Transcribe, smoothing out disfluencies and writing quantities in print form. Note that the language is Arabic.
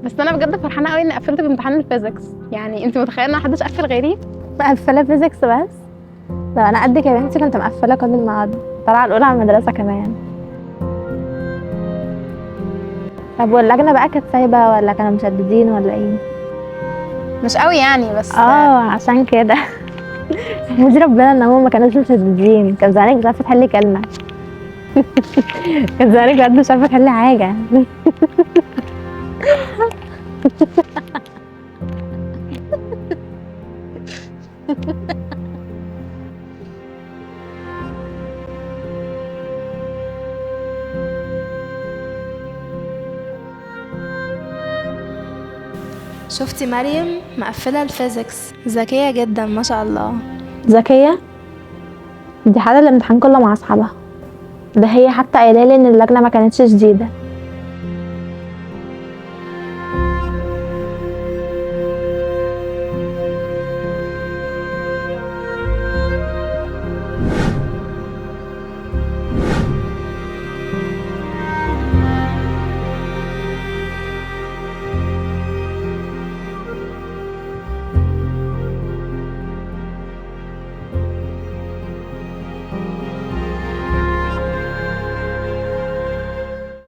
بس انا بجد فرحانه قوي اني قفلت بامتحان الفيزيكس. يعني انت متخيله ان محدش قفل غيري؟ مقفله فيزيكس بس؟ لو انا قدك يا بنتي كنت مقفله كل المواد، طالعه الاولى على المدرسه كمان. طب واللجنه بقى كانت سايبه ولا كانوا مشددين ولا ايه؟ مش قوي يعني بس. عشان كده. احمدي ربنا ان هم ما كانوش مشددين، كان زمانك مش عارفه تحلي كلمه. كان زمانك بجد مش عارفه تحلي حاجه. شفتي مريم مقفلة الفيزيكس، ذكية جدا ما شاء الله. ذكيه؟ دي حاله الامتحان كله مع اصحابها، ده هي حتى قايله لي ان اللجنه ما كانتش شديده.